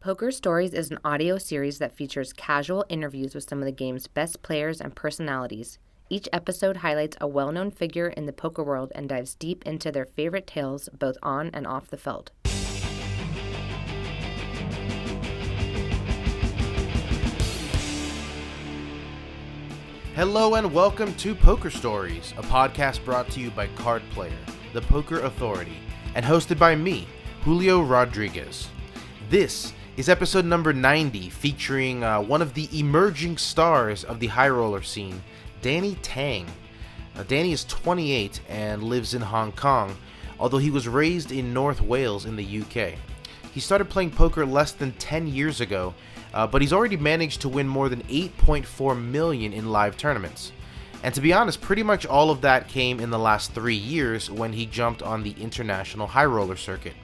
Poker Stories is an audio series that features casual interviews with some of the game's best players and personalities. Each episode highlights a well-known figure in the poker world and dives deep into their favorite tales, both on and off the feld. Hello and welcome to Poker Stories, a podcast brought to you by Card Player, the Poker Authority, and hosted by me, Julio Rodriguez. This is episode number 90, featuring one of the emerging stars of the high roller scene, Danny Tang. Danny is 28 and lives in Hong Kong, although he was raised in North Wales in the UK. He started playing poker less than 10 years ago, but he's already managed to win more than $8.4 million in live tournaments. And to be honest, pretty much all of that came in the last 3 years when he jumped on the international high roller circuit.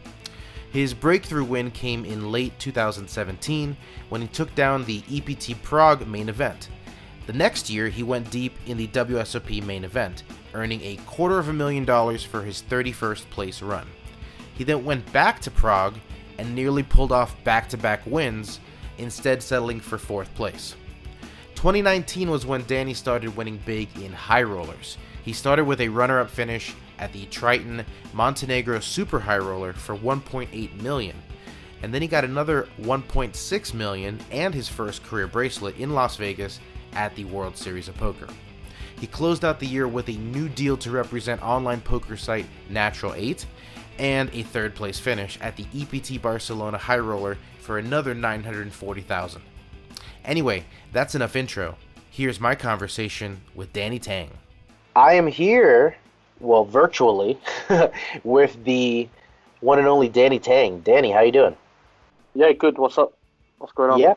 His breakthrough win came in late 2017 when he took down the EPT Prague main event. The next year, he went deep in the WSOP main event, earning $250,000 for his 31st place run. He then went back to Prague and nearly pulled off back-to-back wins, instead settling for 4th place. 2019 was when Danny started winning big in high rollers. He started with a runner-up finish at the Triton Montenegro Super High Roller for $1.8 million, and then he got another $1.6 million and his first career bracelet in Las Vegas at the World Series of Poker. He closed out the year with a new deal to represent online poker site Natural 8 and a 3rd place finish at the EPT Barcelona High Roller for another $940,000. Anyway, that's enough intro. Here's my conversation with Danny Tang. I am here, well, virtually, with the one and only Danny Tang. Danny, how you doing? Yeah, good. What's up? What's going on?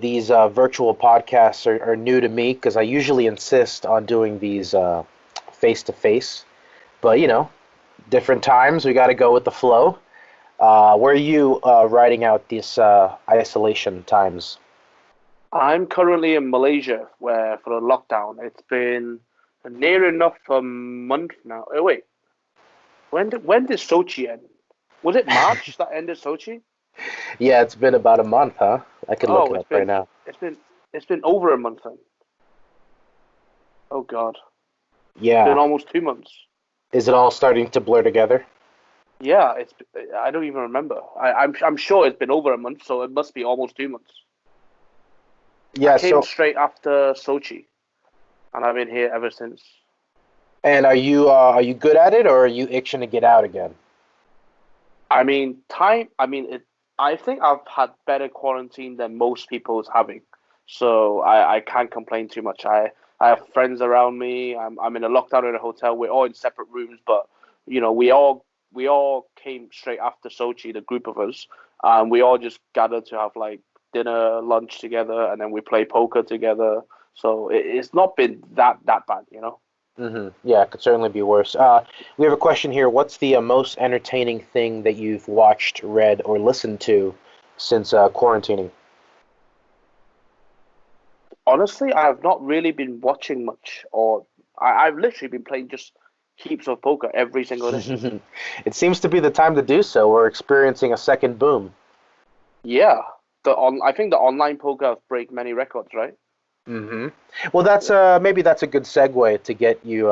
These virtual podcasts are new to me because I usually insist on doing these face-to-face. But, different times, we got to go with the flow. Where are you riding out these isolation times? I'm currently in Malaysia, where for the lockdown, it's been near enough a month now. Oh, wait. When did Sochi end? Was it March that ended Sochi? Yeah, it's been about a month, huh? I could look it up right now. It's been over a month then. Oh God. Yeah. It's been almost 2 months. Is it all starting to blur together? Yeah, I don't even remember. I'm sure it's been over a month, so it must be almost 2 months. Yeah, I came straight after Sochi, and I've been here ever since. And are you good at it, or are you itching to get out again? I think I've had better quarantine than most people's having, so I can't complain too much. I have friends around me. I'm in a lockdown in a hotel. We're all in separate rooms, but we all came straight after Sochi, the group of us, and we all just gathered to have like dinner, lunch together, and then we play poker together. So it's not been that bad, Mm-hmm. Yeah, it could certainly be worse. We have a question here. What's the most entertaining thing that you've watched, read, or listened to since quarantining? Honestly, I have not really been watching much, or I've literally been playing just heaps of poker every single day. It seems to be the time to do so. We're experiencing a second boom. Yeah, I think the online poker have break many records, right? Mm-hmm. Well, maybe that's a good segue to get you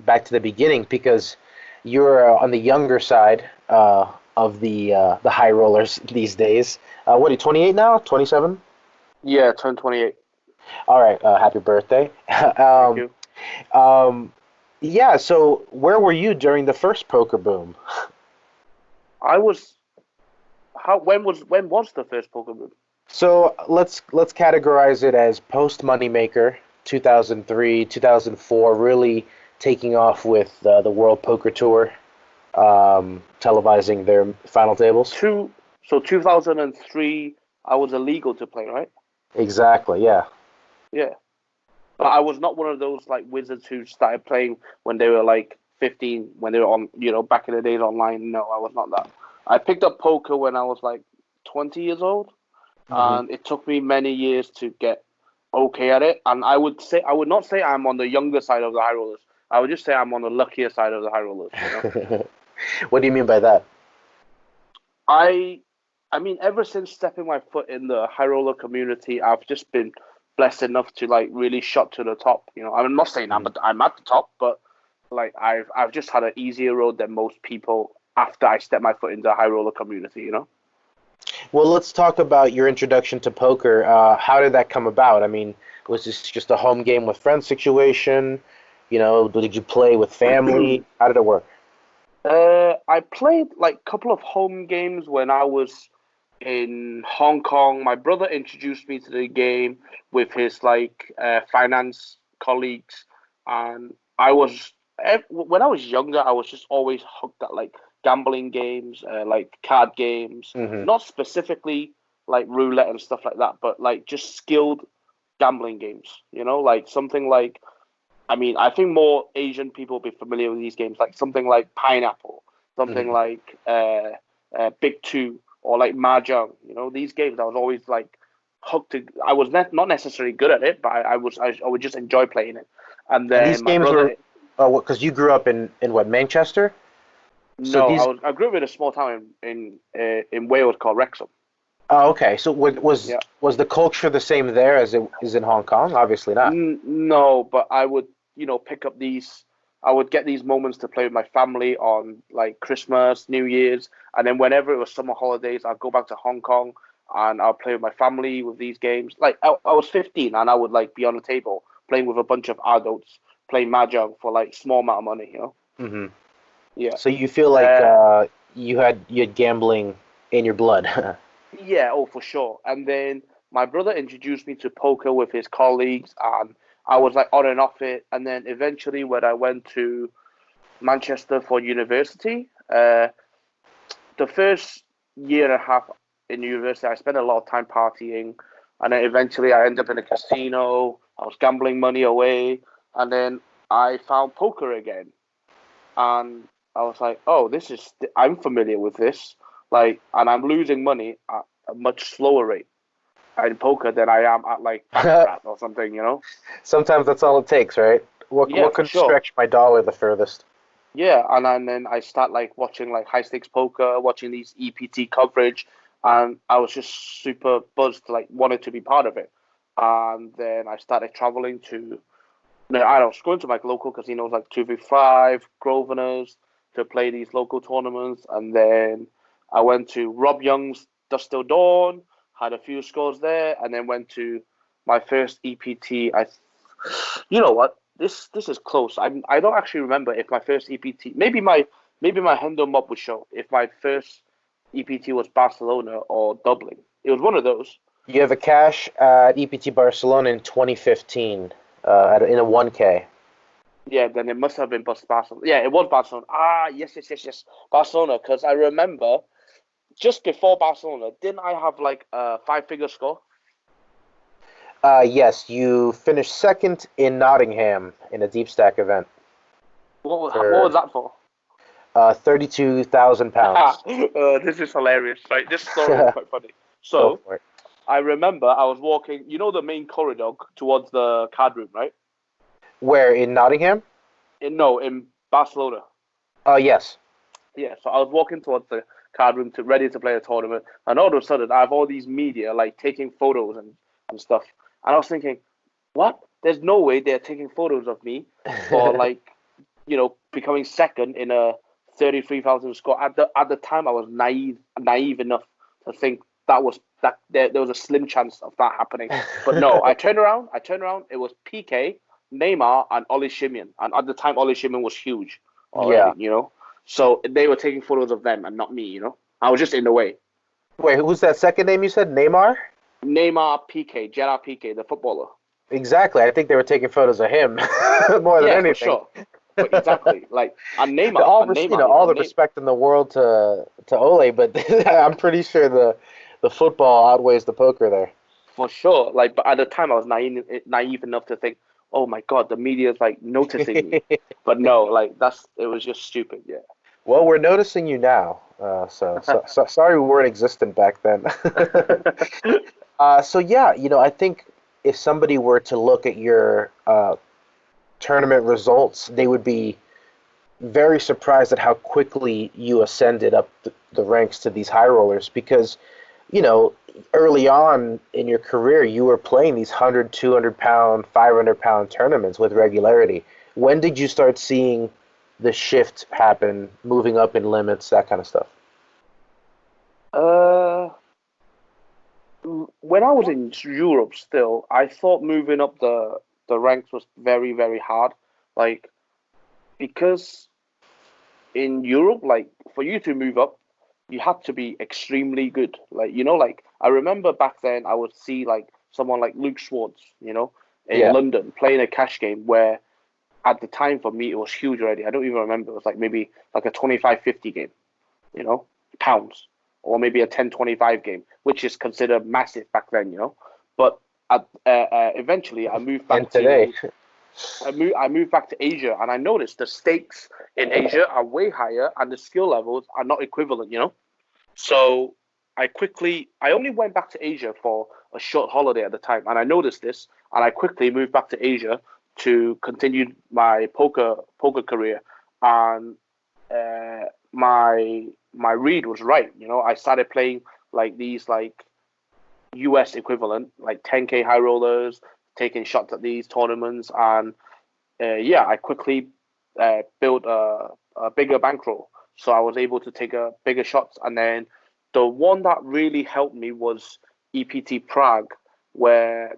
back to the beginning, because you're on the younger side of the high rollers these days. What are you, 28 now? 27? Yeah, turned 28. All right. Happy birthday. Thank you. Yeah. So where were you during the first poker boom? When was the first poker boom? So let's categorize it as post Moneymaker, 2003, 2004, really taking off with the World Poker Tour, televising their final tables. So 2003, I was illegal to play, right? Exactly, yeah. Yeah. But I was not one of those like wizards who started playing when they were like 15, when they were on, back in the days online. No, I was not that. I picked up poker when I was like 20 years old. And it took me many years to get okay at it. And I would not say I'm on the younger side of the high rollers. I would just say I'm on the luckier side of the high rollers. What do you mean by that? I I mean, ever since stepping my foot in the high roller community, I've just been blessed enough to like really shot to the top. You know, I'm not saying I'm at the top, but like I've just had an easier road than most people after I stepped my foot into the high roller community. You know. Well, let's talk about your introduction to poker. How did that come about? I mean, was this just a home game with friends situation? You know, did you play with family? How did it work? I played like a couple of home games when I was in Hong Kong. My brother introduced me to the game with his like finance colleagues, and I was when I was younger, I was just always hooked at like gambling games, like card games, Hmm. not specifically like roulette and stuff like that, but like just skilled gambling games. You know, like something like I mean, I think more Asian people will be familiar with these games, like something like Pineapple, something Hmm. like Big Two, or like Mahjong. You know, these games I was always like hooked to. I was not necessarily good at it, but I would just enjoy playing it. And And these then my games were, brother, because you grew up in what, Manchester? So no, these, I grew up in a small town in Wales called Wrexham. oh, okay. So Yeah. was the culture the same there as it is in Hong Kong? Obviously not. No, but I would, pick up these. I would get these moments to play with my family on like Christmas, New Year's, and then whenever it was summer holidays, I'd go back to Hong Kong and I'll play with my family with these games. Like I was 15 and I would like be on the table playing with a bunch of adults playing mahjong for like small amount of money. Hmm. Yeah. So you feel like Uh, you had gambling in your blood. Yeah, oh, for sure. And then my brother introduced me to poker with his colleagues, and I was like on and off it. And then eventually, when I went to Manchester for university, the first year and a half in university, I spent a lot of time partying. And then eventually, I ended up in a casino. I was gambling money away. And then I found poker again. And I was like, oh, I'm familiar with this. Like, and I'm losing money at a much slower rate in poker than I am at like baccarat or something. Sometimes that's all it takes, right? Yeah, What for could sure. stretch my dollar the furthest? Yeah, and then I start like watching like high stakes poker, watching these EPT coverage, and I was just super buzzed, like wanted to be part of it. And then I started traveling to, no, I was going to like local casinos like 2v5, Grosvenor's to play these local tournaments, and then I went to Rob Young's Dust Till Dawn, had a few scores there, and then went to my first EPT. You know what? This is close. I don't actually remember if my first EPT, maybe my Hendo Mob would show if my first EPT was Barcelona or Dublin. It was one of those. You have a cash at EPT Barcelona in 2015 in a 1K. Yeah, then it must have been Barcelona. Yeah, it was Barcelona. Ah, yes, yes, yes, yes. Barcelona, because I remember just before Barcelona, didn't I have like a five-figure score? Yes, you finished second in Nottingham in a deep stack event What was for that for? 32,000 pounds. This is hilarious. Right, this story is quite funny. Go So for it. I remember I was walking, the main corridor towards the card room, right? Where in Nottingham? No, in Barcelona. Oh, yes. Yeah, so I was walking towards the card room ready to play a tournament, and all of a sudden I have all these media like taking photos and stuff. And I was thinking, what? There's no way they're taking photos of me for like, becoming second in a 33,000 score. At the time I was naive enough to think that there was a slim chance of that happening. But no, I turned around, it was PK, Neymar, and Oli Shimian. And at the time Oli Shimian was huge Yeah. already. So they were taking photos of them and not me. I was just in the way. Wait, who's that second name you said? Neymar? Neymar PK, Gerard PK, the footballer. Exactly. I think they were taking photos of him more than Yeah, for anything. sure. But exactly, like and Neymar, All and Neymar, all the Name, respect in the world to Ole, but I'm pretty sure the football outweighs the poker there. for sure. Like, but at the time, I was naive enough to think, oh my god, the media's like noticing me. But no, like it was just stupid. Yeah. Well, we're noticing you now. So sorry we weren't existent back then. So yeah, I think if somebody were to look at your tournament results, they would be very surprised at how quickly you ascended up the ranks to these high rollers because, you know, early on in your career, you were playing these 100, 200 pound, 500 pound tournaments with regularity. When did you start seeing the shift happen, moving up in limits, that kind of stuff? Uh, when I was in Europe still, I thought moving up the ranks was very, very hard. Like, because in Europe, like for you to move up, you had to be extremely good. Like, like I remember back then I would see like someone like Luke Schwartz, in Yeah. London playing a cash game where at the time for me it was huge already. I don't even remember. It was like maybe like a 25-50 game, you know, pounds, or maybe a 10-25 game, which is considered massive back then. But eventually I moved And back today, to I moved back to Asia, and I noticed the stakes in Asia are way higher, and the skill levels are not equivalent. So I only went back to Asia for a short holiday at the time, and I noticed this, and I quickly moved back to Asia to continue my poker career, and uh, my read was right. I started playing like these like US equivalent, like 10K high rollers, taking shots at these tournaments, and yeah, I quickly built a bigger bankroll, so I was able to take a bigger shots. And then the one that really helped me was EPT Prague, where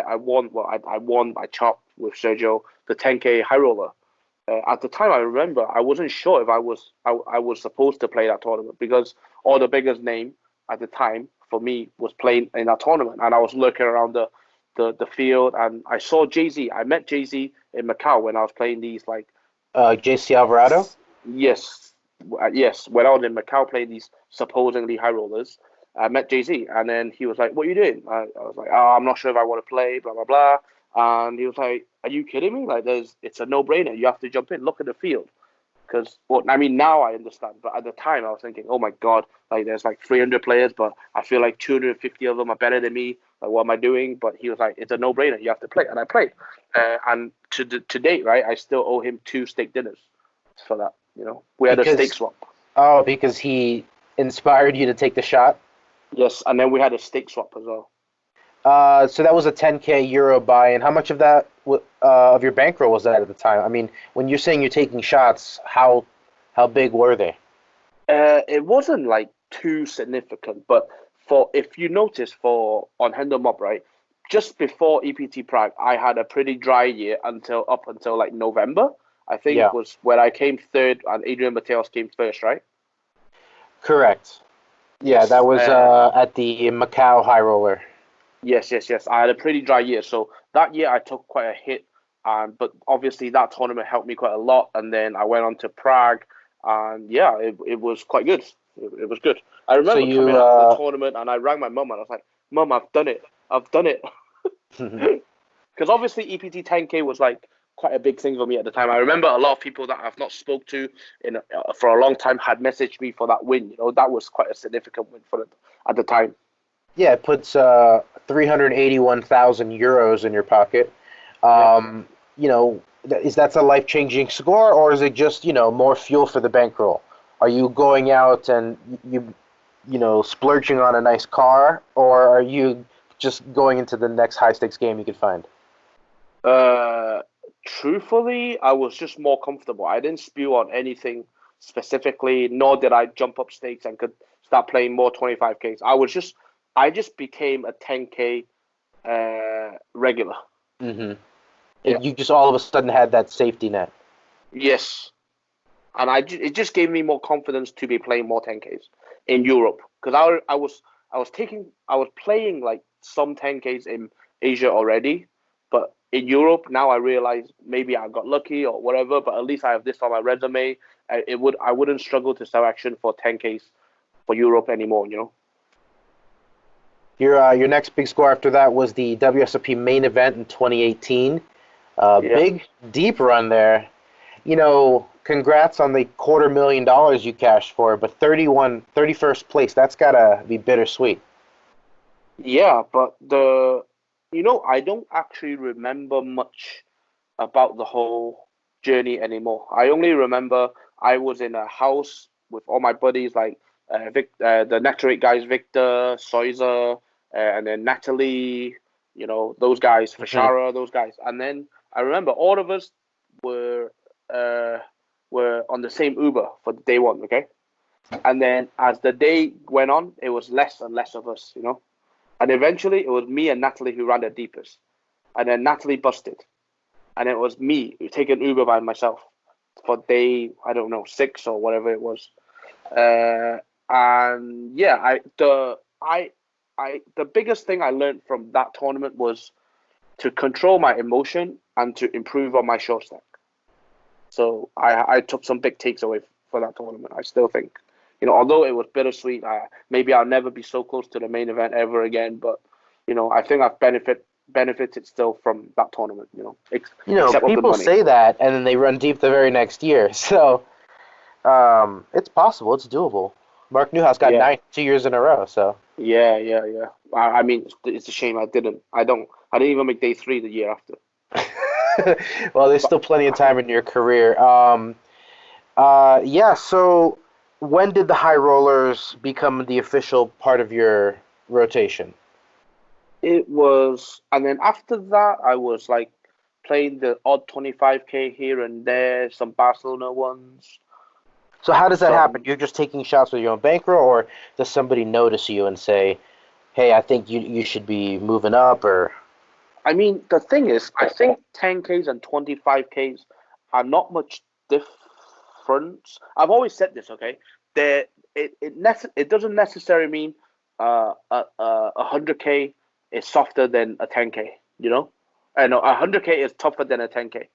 I won. Well, I won by chop with Sergio the 10K high roller. At the time, I remember I wasn't sure if I was supposed to play that tournament because all the biggest name at the time for me was playing in that tournament, and I was looking around the field, and I saw Jay Z. I met Jay Z in Macau when I was playing these like JC Alvarado. yes, yes. When I was in Macau playing these supposedly high rollers, I met Jay Z, and then he was like, "What are you doing?" I was like, "Oh, I'm not sure if I want to play." Blah blah blah. And he was like, "Are you kidding me? Like, it's a no-brainer. You have to jump in. Look at the field." Because, well, I mean, now I understand, but at the time I was thinking, "Oh my God, like there's like 300 players, but I feel like 250 of them are better than me. Like, what am I doing?" But he was like, "It's a no-brainer. You have to play," and I played. And to date, right, I still owe him two steak dinners for that. We had a steak Because swap. because he inspired you to take the shot. Yes, and then we had a steak swap as well. So that was a 10K euro buy, and how much of that of your bankroll was that at the time? I mean, when you're saying you're taking shots, how big were they? It wasn't like too significant, but for if you notice for on Handle Mob, right, just before EPT Prague, I had a pretty dry year up until like November. I think Yeah, was where I came third and Adrian Mateos came first, right? correct. Yeah, Yes. that was at the Macau High Roller. Yes, yes, yes. I had a pretty dry year, so that year I took quite a hit, but obviously that tournament helped me quite a lot. And then I went on to Prague, and yeah, it was quite good. It was good. I So remember coming you out of the tournament, and I rang my mum, and I was like, "Mum, I've done it. I've done it." Because obviously EPT 10K was like quite a big thing for me at the time. I remember a lot of people that I've not spoke to for a long time had messaged me for that win. That was quite a significant win for it at the time. yeah, it puts 381,000 euros in your pocket. Yeah. Um, that's a life-changing score, or is it just more fuel for the bankroll? Are you going out and splurging on a nice car, or are you just going into the next high-stakes game you could find? Uh, Truthfully, I was just more comfortable. I didn't spew on anything specifically, nor did I jump up stakes and could start playing more 25Ks. I just became a 10K regular. Hmm. Yeah. You just all of a sudden had that safety net. Yes. And it just gave me more confidence to be playing more 10Ks in Europe because I was playing like some 10Ks in Asia already, but in Europe now I realize maybe I got lucky or whatever. But at least I have this on my resume. I wouldn't struggle to sell action for 10Ks for Europe anymore. Your next big score after that was the WSOP main event in 2018. Yeah. Big deep run there. Congrats on the $250,000 you cashed for, but 31st place, that's gotta be bittersweet. Yeah, but I don't actually remember much about the whole journey anymore. I only remember I was in a house with all my buddies, like the Nectarate guys, Victor, Soiza, and then Natalie, those guys, Fashara, those guys. And then I remember all of us were on the same Uber for day one, okay? And then as the day went on, it was less and less of us, And eventually it was me and Natalie who ran the deepest. And then Natalie busted. And it was me taking Uber by myself for day, I don't know, 6 or whatever it was. And yeah, the biggest thing I learned from that tournament was to control my emotion and to improve on my short stack. So I took some big takes away for that tournament. I still think, although it was bittersweet, maybe I'll never be so close to the main event ever again. But I think I've benefited still from that tournament. People say that and then they run deep the very next year. So it's possible. It's doable. Mark Newhouse got 9 2 years in a row. So yeah. I mean, it's a shame I didn't. I didn't even make day 3 the year after. Well, there's still plenty of time in your career. So when did the high rollers become the official part of your rotation? It was, and then after that, I was like playing the odd 25K here and there, some Barcelona ones. So how does that happen? You're just taking shots with your own bankroll, or does somebody notice you and say, hey, I think you should be moving up, or... I mean, the thing is, I think 10Ks and 25Ks are not much difference. I've always said this, okay? It doesn't necessarily mean a 100K is softer than a 10K, I know 100K is tougher than a 10K.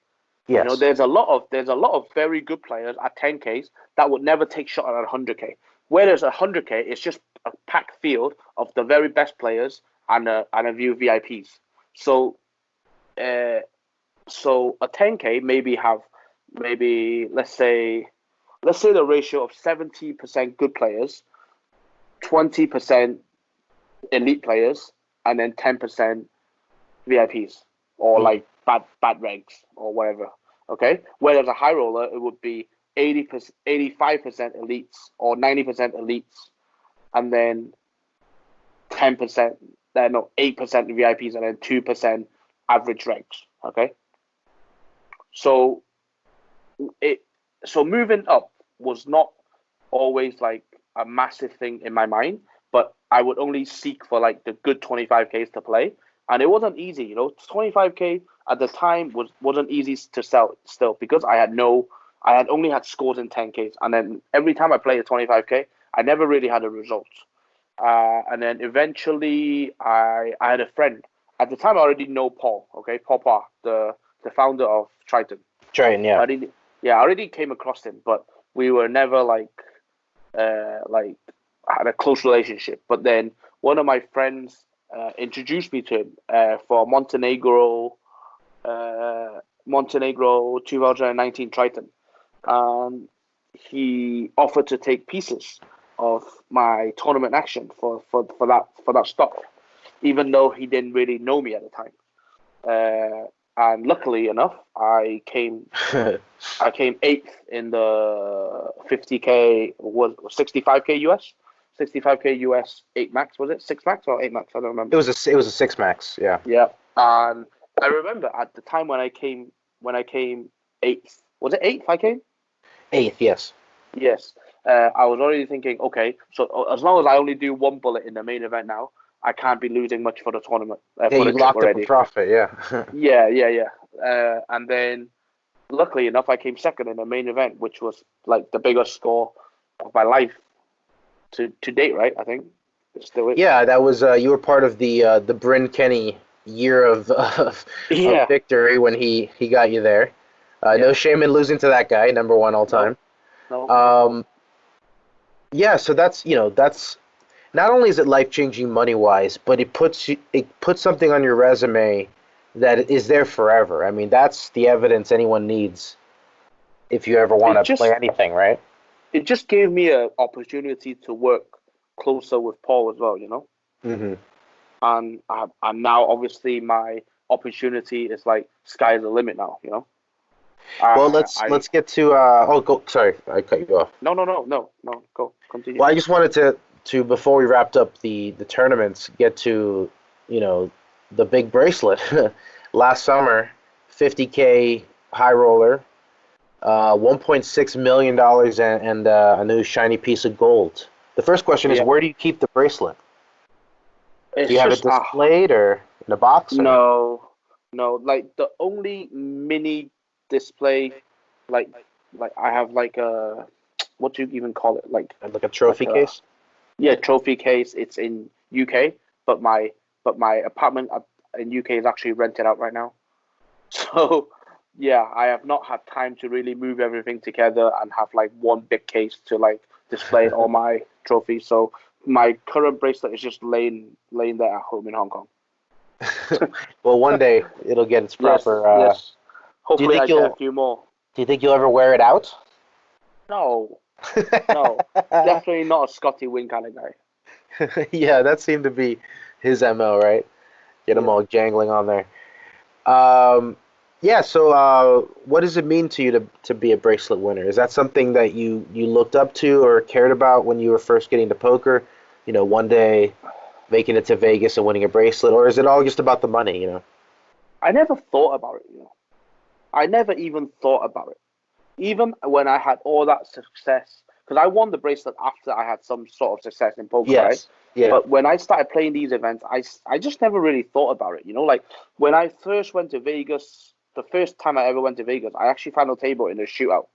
Yes. There's a lot of very good players at 10Ks that would never take shot at 100K. Whereas 100K is just a packed field of the very best players and a few VIPs. So a 10K let's say the ratio of 70% good players, 20% elite players, and then 10% VIPs or like bad ranks or whatever. Okay, whereas a high roller it would be 85% elites or 90% elites, and then 8% VIPs, and then 2% average ranks. Okay, so moving up was not always like a massive thing in my mind, but I would only seek for like the good 25Ks to play, and it wasn't easy. 25K at the time wasn't easy to sell still, because I had only had scores in 10Ks, and then every time I played a 25K, I never really had a result. And then eventually I had a friend. At the time, I already know Paul, okay? Paul Pa, the founder of Triton. Triton, yeah. I already came across him, but we were never had a close relationship. But then one of my friends introduced me to him for Montenegro 2019 Triton. He offered to take pieces of my tournament action for that stock, even though he didn't really know me at the time. And luckily enough, I came 8th in the 50K, was 65K US, 65K US 8 max. Was it 6 max or 8 max? I don't remember. It was a 6 max. Yeah. Yeah, and I remember at the time when I came 8th. Was it 8th? I came 8th. Yes. Yes. I was already thinking, okay, so as long as I only do one bullet in the main event now, I can't be losing much for the tournament. You locked up a profit, yeah. Yeah. And then, luckily enough, I came second in the main event, which was like the biggest score of my life to date, right? I think it still is. Yeah, that was you were part of the Bryn Kenney year of victory when he got you there. No shame in losing to that guy, number 1 all time. No. Yeah, so that's not only is it life-changing money-wise, but it puts something on your resume that is there forever. I mean, that's the evidence anyone needs if you ever want to play anything, right? It just gave me an opportunity to work closer with Paul as well, Mm-hmm. And now, obviously, my opportunity is like sky's the limit now, Well, Uh, let's I get to go. Sorry, I cut you off. no. Go continue. Well, I just wanted to before we wrapped up the tournaments, get to the big bracelet last summer, 50K high roller, $1.6 million and a new shiny piece of gold. The first question is, Yeah, where do you keep the bracelet? Do it's you have it just displayed or in a box or no, no. Like the only mini display, like I have like a what do you even call it? like a Like trophy a case? yeah trophy case. It's in UK, but my apartment in UK is actually rented out right now. So yeah, I have not had time to really move everything together and have like one big case to like display all my trophies. So my current bracelet is just laying there at home in Hong Kong. Well, one day it'll get its Yes, proper. yes. Do you Hopefully, think I get a you'll few more. do you think you'll ever wear it out? No, no, definitely not a Scotty Wing kind of guy. Yeah, that seemed to be his MO, right? Get them Yeah. all jangling on there. Yeah, so what does it mean to you to be a bracelet winner? Is that something that you looked up to or cared about when you were first getting to poker? One day making it to Vegas and winning a bracelet, or is it all just about the money? I never thought about it. I never even thought about it. Even when I had all that success, because I won the bracelet after I had some sort of success in poker, right? Yes. Yeah. But when I started playing these events, I just never really thought about it. Like when I first went to Vegas, the first time I ever went to Vegas, I actually found a table in a shootout.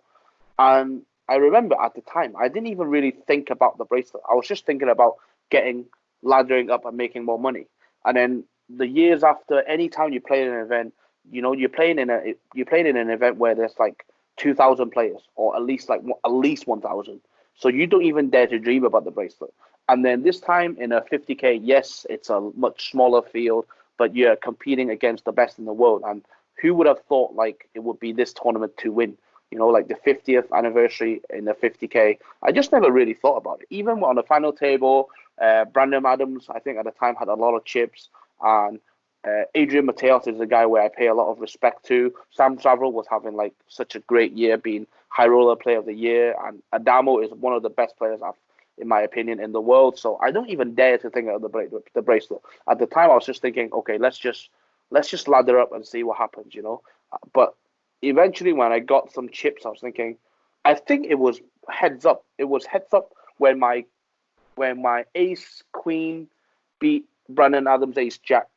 And I remember at the time, I didn't even really think about the bracelet. I was just thinking about getting, laddering up and making more money. And then the years after, anytime you play in an event, you're playing in an event where there's like 2,000 players, or at least 1,000. So you don't even dare to dream about the bracelet. And then this time in a 50K, yes, it's a much smaller field, but you're competing against the best in the world. And who would have thought like it would be this tournament to win? Like the 50th anniversary in the 50K. I just never really thought about it. Even on the final table, Brandon Adams, I think at the time, had a lot of chips. And Adrian Mateos is a guy where I pay a lot of respect to. Sam Saville was having like such a great year, being High Roller Player of the Year. And Adamo is one of the best players in my opinion, in the world. So I don't even dare to think of the bracelet. At the time, I was just thinking, okay, let's just ladder up and see what happens. But eventually when I got some chips, I was thinking, I think it was heads up. It was heads up when my ace queen beat Brandon Adams ace jack.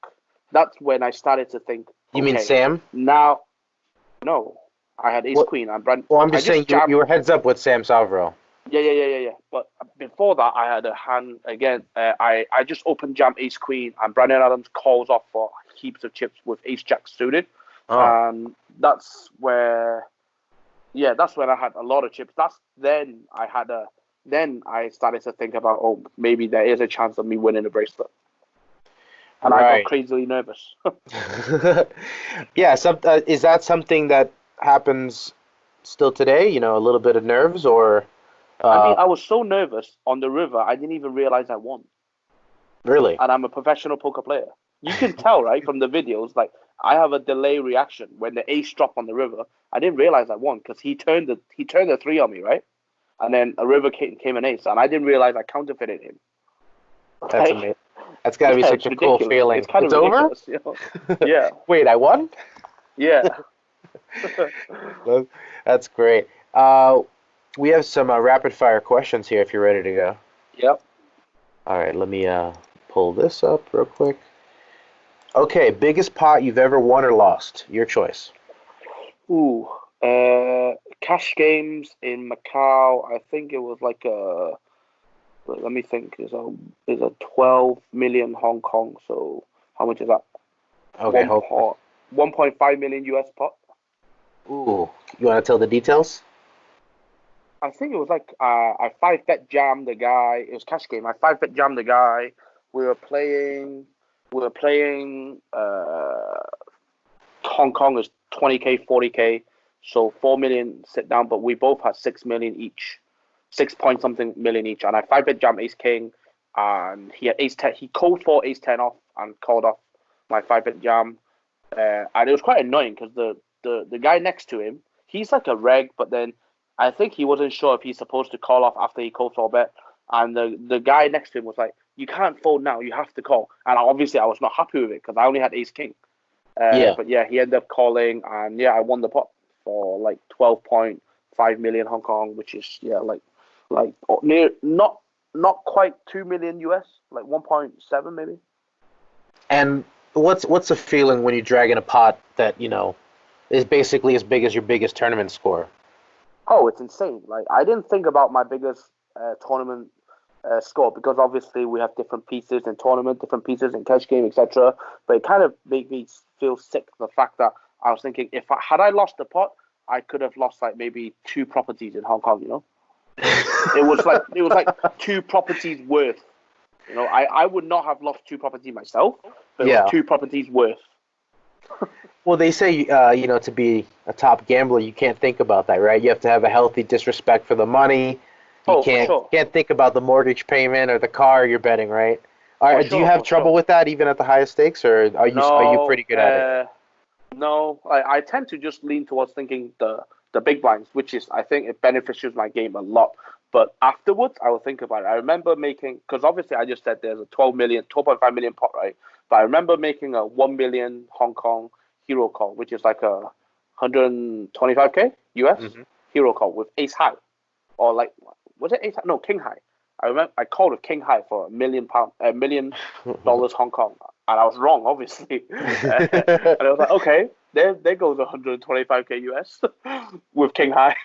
That's when I started to think, You mean okay, Sam? now no, I had ace Well, queen and Brandon. well, I'm I just saying just jammed. you were heads up with Sam Salvero. Yeah. But before that, I had a hand again. I just opened jam ace queen and Brandon Adams calls off for heaps of chips with ace jack suited. Oh, That's where, yeah, that's when I had a lot of chips. Then I started to think about, oh, maybe there is a chance of me winning the bracelet, and I got right. crazily nervous. Yeah. Is that something that happens still today? A little bit of nerves, or I mean, uh, I was so nervous on the river, I didn't even realize I won. really? And I'm a professional poker player. You can tell, right, from the videos. Like I have a delay reaction when the ace dropped on the river. I didn't realize I won because he turned the three on me, right, and then a river came an ace, and I didn't realize I counterfeited him. That's Like, amazing. That's got to be yeah, such it's a cool ridiculous. It's feeling. kind of It's over? ridiculous. Yeah, Wait, I won? yeah. That's great. We have some rapid fire questions here if you're ready to go. Yep. All right, let me pull this up real quick. Okay, biggest pot you've ever won or lost. Your choice. Ooh. Cash games in Macau. I think it was like a. Let me think. Is a 12 million Hong Kong. So how much is that? Okay, One hold on. pot. 1.5 million US pot. Ooh, you want to tell the details? I think it was like I five bet jammed the guy. It was cash game. I five bet jammed the guy. We were playing. We were playing. Hong Kong is 20K, 40K, so 4 million sit down. But we both had 6 million each, 6 point something million each. And I five bet jam ace king, and he had ace ten. He called for ace ten off and called off my five bet jam. And it was quite annoying because the guy next to him, he's like a reg, but then I think he wasn't sure if he's supposed to call off after he called for a bet. And the guy next to him was like, "You can't fold now. You have to call." And obviously, I was not happy with it because I only had ace king. But yeah, he ended up calling, and yeah, I won the pot for like 12.5 million Hong Kong, which is like near not quite 2 million US, like 1.7 maybe. And what's the feeling when you drag in a pot that is basically as big as your biggest tournament score? Oh, it's insane! Like I didn't think about my biggest tournament score because obviously we have different pieces in tournament, different pieces in cash game, etc. But it kind of made me feel sick, the fact that I was thinking had I lost the pot, I could have lost like maybe 2 properties in Hong Kong. It was like 2 properties worth. I would not have lost 2 properties myself, but it was 2 properties worth. Well, they say, to be a top gambler, you can't think about that, right? You have to have a healthy disrespect for the money. You can't think about the mortgage payment or the car you're betting, right? Do you have trouble with that even at the highest stakes, or are you pretty good at it? No, I tend to just lean towards thinking the big blinds, which is, I think it benefits my game a lot. But afterwards, I will think about it. I remember because obviously I just said there's a 12.5 million pot, right? But I remember making a 1 million Hong Kong hero call, which is like a 125K US hero call with ace high. Or like, was it ace high? No, king high. I remember I called a king high for $1 million Hong Kong. And I was wrong, obviously. And I was like, okay, there goes 125K US with king high.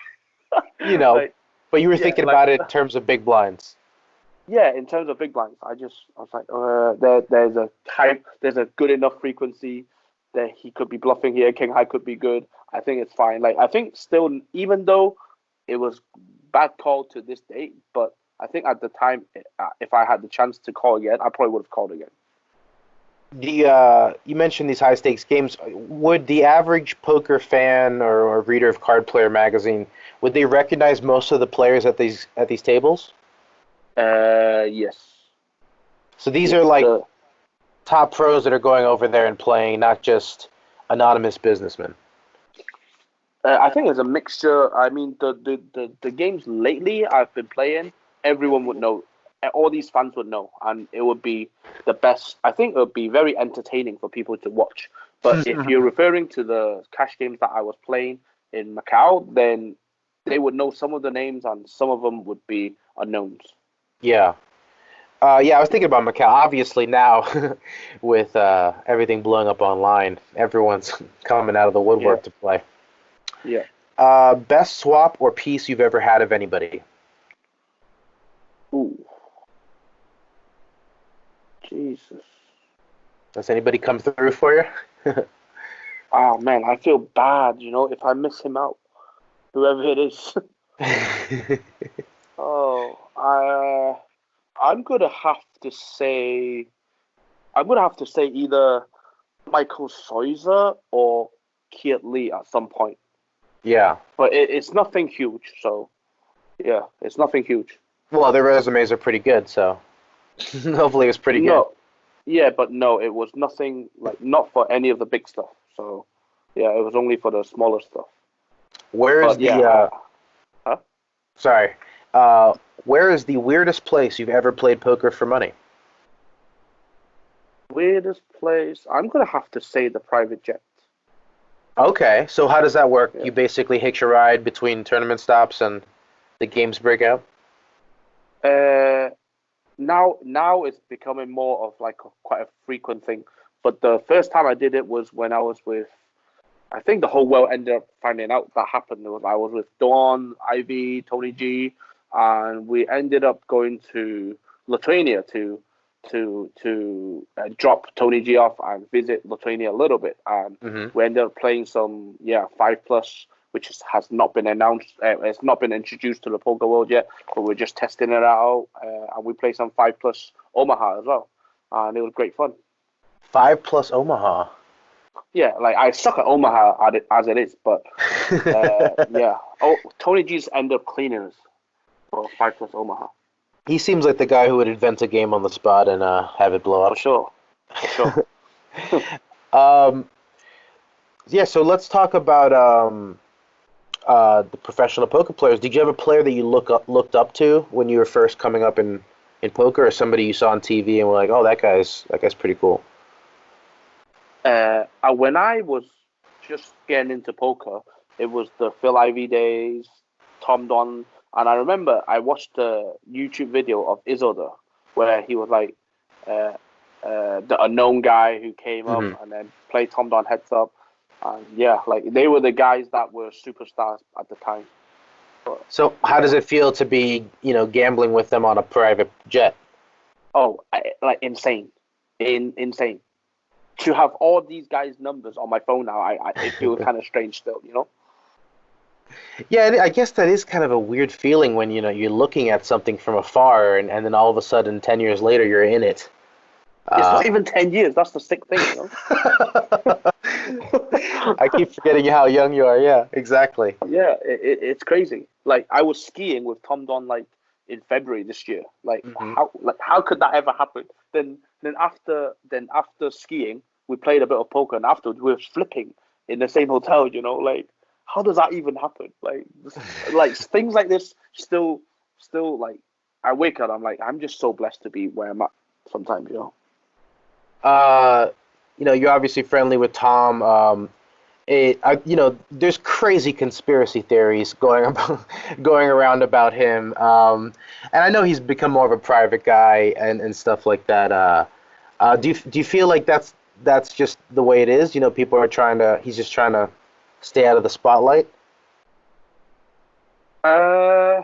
But you were thinking about it in terms of big blinds. Yeah, in terms of big blinds, I was like, there's a good enough frequency that he could be bluffing here. King high could be good. I think it's fine. Like I think still, even though it was bad call to this date, but I think at the time, if I had the chance to call again, I probably would have called again. You mentioned these high stakes games. Would the average poker fan or reader of Card Player magazine, would they recognize most of the players at these tables? Yes. So these are like top pros that are going over there and playing, not just anonymous businessmen. I think it's a mixture. I mean, the games lately I've been playing, everyone would know. All these fans would know, and it would be the best. I think it would be very entertaining for people to watch. But if you're referring to the cash games that I was playing in Macau, then they would know some of the names, and some of them would be unknowns. Yeah. I was thinking about Macau. Obviously now, with everything blowing up online, everyone's coming out of the woodwork to play. Yeah. Best swap or piece you've ever had of anybody? Ooh. Jesus. Does anybody come through for you? Oh man, I feel bad, if I miss him out, whoever it is. I'm gonna have to say either Michael Soizer or Kiet Lee at some point. Yeah. But it's nothing huge, so yeah, it's nothing huge. Well, their resumes are pretty good, so hopefully it was pretty good. Yeah, but no, it was nothing, like, not for any of the big stuff. So yeah, it was only for the smaller stuff. Where is where is the weirdest place you've ever played poker for money? Weirdest place? I'm going to have to say the private jet. Okay, so how does that work? Yeah. You basically hitch a ride between tournament stops and the games break out? Now it's becoming more of like quite a frequent thing. But the first time I did it was when I was with, I think the whole world ended up finding out that happened. I was with Dwan, Ivey, Tony G, and we ended up going to Lithuania to drop Tony G off and visit Lithuania a little bit. And we ended up playing some 5+, which has not been announced. It's not been introduced to the poker world yet, but we're just testing it out. And we played some 5+ Omaha as well, and it was great fun. 5+ Omaha. Yeah, like I suck at Omaha as it is, but yeah. Oh, Tony G's end up cleaning us for 5+ Omaha. He seems like the guy who would invent a game on the spot and have it blow up. For sure. So let's talk about the professional poker players, did you have a player that you looked up to when you were first coming up in poker, or somebody you saw on TV and were like, oh, that guy's pretty cool? When I was just getting into poker, it was the Phil Ivey days, Tom Dwan, and I remember I watched a YouTube video of Isoda where he was like the unknown guy who came up and then played Tom Dwan heads up, and yeah, like they were the guys that were superstars at the time. But, So how does it feel to be, gambling with them on a private jet? oh, like insane, insane. To have all these guys' numbers on my phone now, it feels kind of strange still, Yeah, I guess that is kind of a weird feeling when, you're looking at something from afar and then all of a sudden 10 years later you're in it. It's not even 10 years. That's the sick thing, I keep forgetting how young you are. Yeah, exactly. Yeah, it's crazy. Like I was skiing with Tom Don like in February this year. Like how could that ever happen? Then after skiing, we played a bit of poker, and afterwards we were flipping in the same hotel. Like how does that even happen? Like things like this still like I wake up. I'm like I'm just so blessed to be where I'm at sometimes. You're obviously friendly with Tom. There's crazy conspiracy theories going around about him. And I know he's become more of a private guy and stuff like that. Do you feel like that's just the way it is? People are he's just trying to stay out of the spotlight? I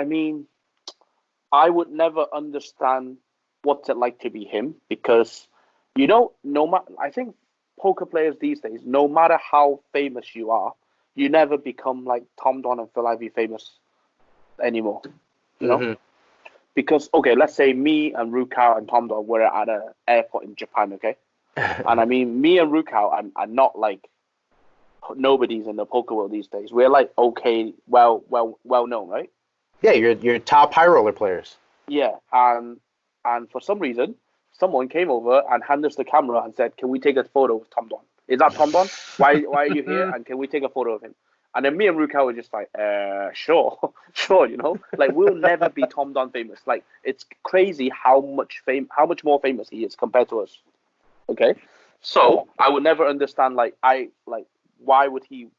mean, I would never understand what's it like to be him because, no matter, I think poker players these days, no matter how famous you are, you never become like Tom Dwan and Phil Ivey famous anymore. Because, okay, let's say me and Rukau and Tom Dwan were at an airport in Japan, okay? And I mean, me and Rukau are not like nobodies in the poker world these days. We're like, okay, well known, right? Yeah, you're top high roller players. Yeah, and for some reason, someone came over and handed us the camera and said, "Can we take a photo of Tom Dwan? Is that Tom Dwan? Why are you here? And can we take a photo of him?" And then me and Rukau were just like, sure, sure, Like we'll never be Tom Dwan famous. Like it's crazy how much more famous he is compared to us. Okay, so I would never understand why would he?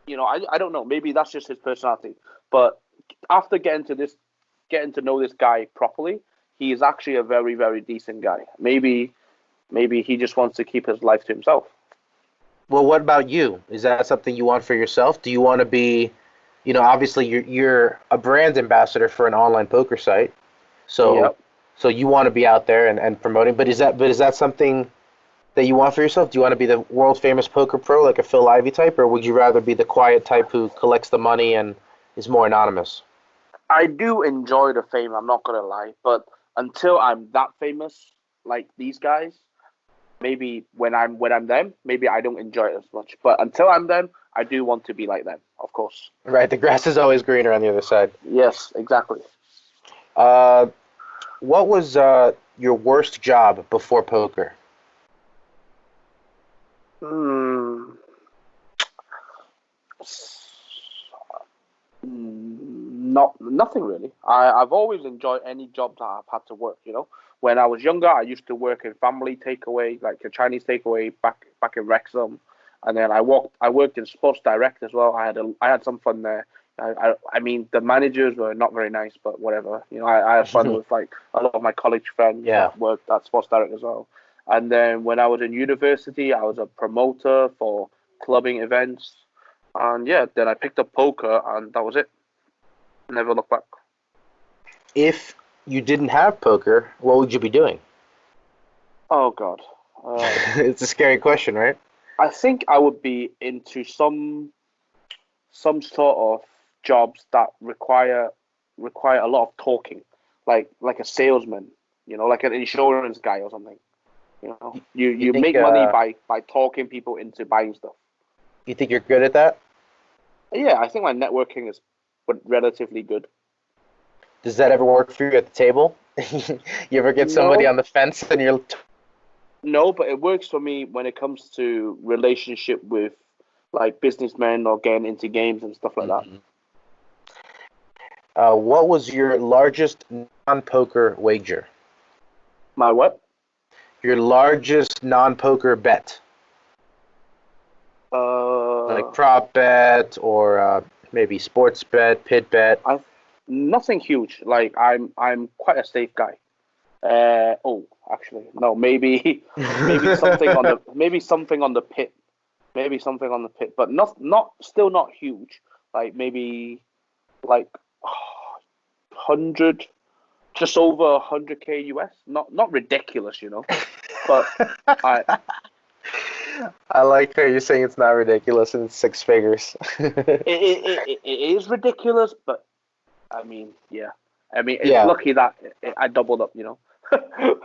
I don't know. Maybe that's just his personality. But after getting to know this guy properly, he is actually a very, very decent guy. Maybe he just wants to keep his life to himself. Well, what about you? Is that something you want for yourself? Do you want to be, obviously you're a brand ambassador for an online poker site, so you want to be out there and promoting. But is that something that you want for yourself? Do you want to be the world famous poker pro like a Phil Ivey type, or would you rather be the quiet type who collects the money and is more anonymous? I do enjoy the fame. I'm not gonna lie, but until I'm that famous like these guys, maybe when I'm them, maybe I don't enjoy it as much. But until I'm them, I do want to be like them, of course. Right, the grass is always greener on the other side. Yes, exactly. What was your worst job before poker? Nothing really. I've always enjoyed any job that I've had to work. When I was younger, I used to work in family takeaway, like a Chinese takeaway back in Wrexham, and then I worked in Sports Direct as well. I had some fun there. I mean, the managers were not very nice, but whatever. I had fun with like a lot of my college friends that worked at Sports Direct as well. And then when I was in university, I was a promoter for clubbing events. And yeah, then I picked up poker, and that was it. Never looked back. If you didn't have poker, what would you be doing? Oh, God. It's a scary question, right? I think I would be into some sort of jobs that require a lot of talking, like a salesman, like an insurance guy or something. You think, make money by talking people into buying stuff. You think you're good at that? Yeah, I think my networking is relatively good. Does that ever work for you at the table? You ever get somebody on the fence and you're... No, but it works for me when it comes to relationship with like businessmen or getting into games and stuff like that. What was your largest non-poker wager? My what? Your largest non-poker bet? Like prop bet or maybe sports bet, pit bet? Nothing huge. Like I'm quite a safe guy. Actually, no. Maybe something on the pit. Maybe something on the pit, but still not huge. Like maybe like 100, just over 100K US. Not ridiculous, But I like how you're saying it's not ridiculous and it's six figures. it is ridiculous, but I mean, yeah. I mean, it's lucky that I doubled up,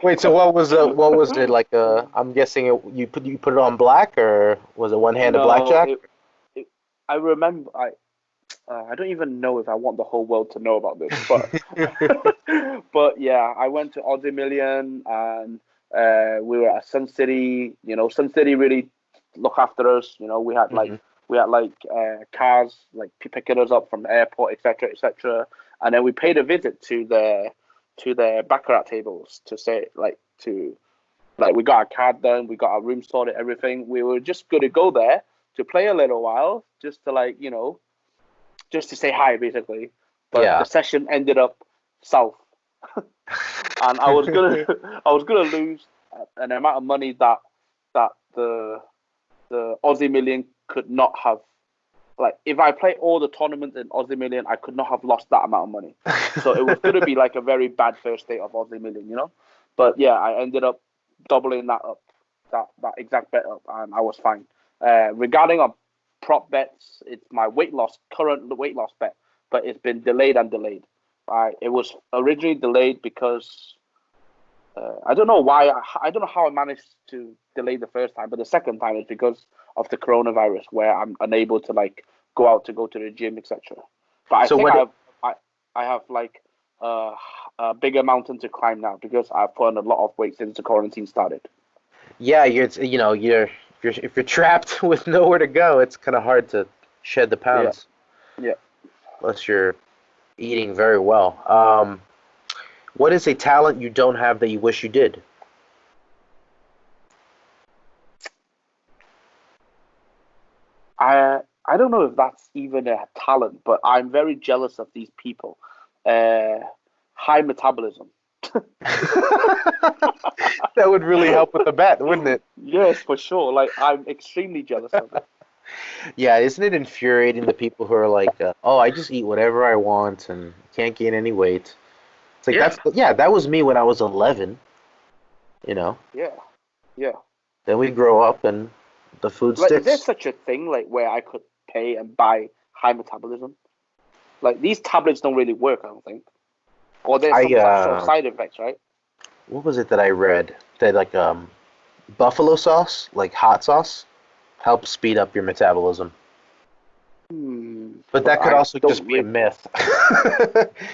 Wait, so what was it like? I'm guessing you put it on black, or was it one-handed blackjack? I remember. I don't even know if I want the whole world to know about this, but but yeah, I went to Aussie Million and we were at Sun City. Sun City really look after us. We had cars like picking us up from the airport, etc., etc. And then we paid a visit to the baccarat tables to say we got our card done, we got our room sorted, everything. We were just going to go there to play a little while, just to just to say hi, basically. But the session ended up south, and I was gonna lose an amount of money that the Aussie Million could not have. Like, if I play all the tournaments in Aussie Million, I could not have lost that amount of money. So it was going to be like a very bad first day of Aussie Million, But yeah, I ended up doubling that up, that exact bet up, and I was fine. Regarding our prop bets, it's my current weight loss bet, but it's been delayed and delayed. It was originally delayed because I don't know why. I don't know how I managed to delay the first time, but the second time is because of the coronavirus, where I'm unable to go to the gym, etc. But I have like a bigger mountain to climb now because I've put on a lot of weight since the quarantine started. Yeah, if you're trapped with nowhere to go, it's kind of hard to shed the pounds. Yeah. Unless you're eating very well. What is a talent you don't have that you wish you did? I don't know if that's even a talent, but I'm very jealous of these people. High metabolism. That would really help with the bet, wouldn't it? Yes, for sure. Like, I'm extremely jealous of it. Yeah, isn't it infuriating, the people who are like, I just eat whatever I want and can't gain any weight? It's like, that was me when I was 11, Yeah. Then we grow up and the food sticks. Is there such a thing, where I could pay and buy high metabolism? These tablets don't really work, I don't think. Or there's some sort of side effects, right? What was it that I read? That buffalo sauce, like hot sauce, helps speed up your metabolism. But that could also just be a myth.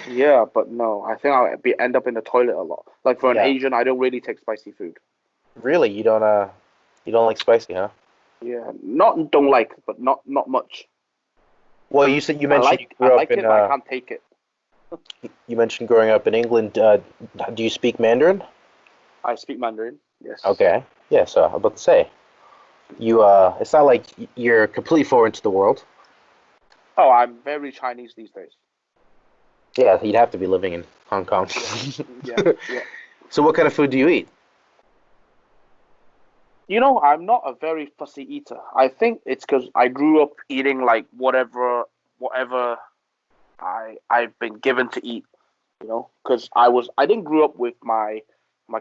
Yeah, but no, I think I'll end up in the toilet a lot. For an Asian, I don't really take spicy food. Really, you don't like spicy, huh? Yeah, don't like, but not much. Well, you mentioned you grew up in. But I can't take it. You mentioned growing up in England. Do you speak Mandarin? I speak Mandarin. Yes. Okay. Yeah. So I'm about to say, it's not like you're completely foreign to the world. Oh, I'm very Chinese these days. Yeah, you'd have to be living in Hong Kong. Yeah. So what kind of food do you eat? I'm not a very fussy eater. I think it's because I grew up eating whatever I've been given to eat. Because I didn't grow up with my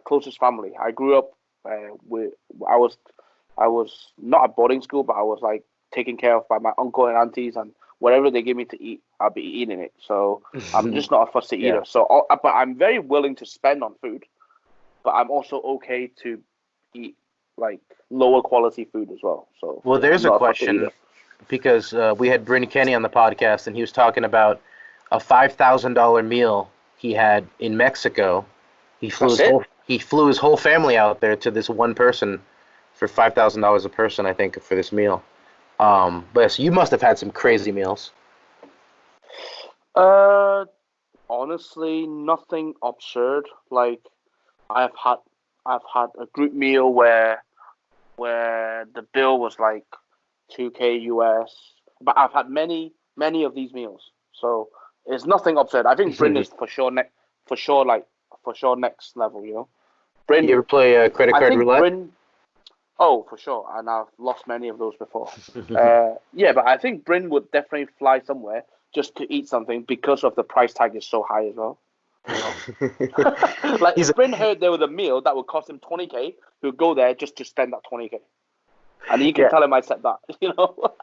closest family. I grew up I was not at boarding school, but I was taken care of by my uncle and aunties, and whatever they give me to eat, I'll be eating it. So I'm just not a fussy eater. So, but I'm very willing to spend on food, but I'm also okay to eat lower quality food as well. So there's a question, because we had Bryn Kenney on the podcast, and he was talking about a $5,000 meal he had in Mexico. He flew his whole family out there to this one person for $5,000 a person, I think, for this meal. But so you must have had some crazy meals. Honestly, nothing absurd. Like I've had a group meal where the bill was like 2K US, but I've had many of these meals, so it's nothing absurd. I think Bryn is for sure next level. You know, You Bryn. ever play credit I card think roulette? Bryn. Oh, for sure, and I've lost many of those before. Yeah, but I think Bryn would definitely fly somewhere just to eat something because of the price tag is so high as well. You know, like He's if Bryn heard there was a meal that would cost him 20K, he would go there just to spend that 20K, and he can yeah. tell him I said that. You know.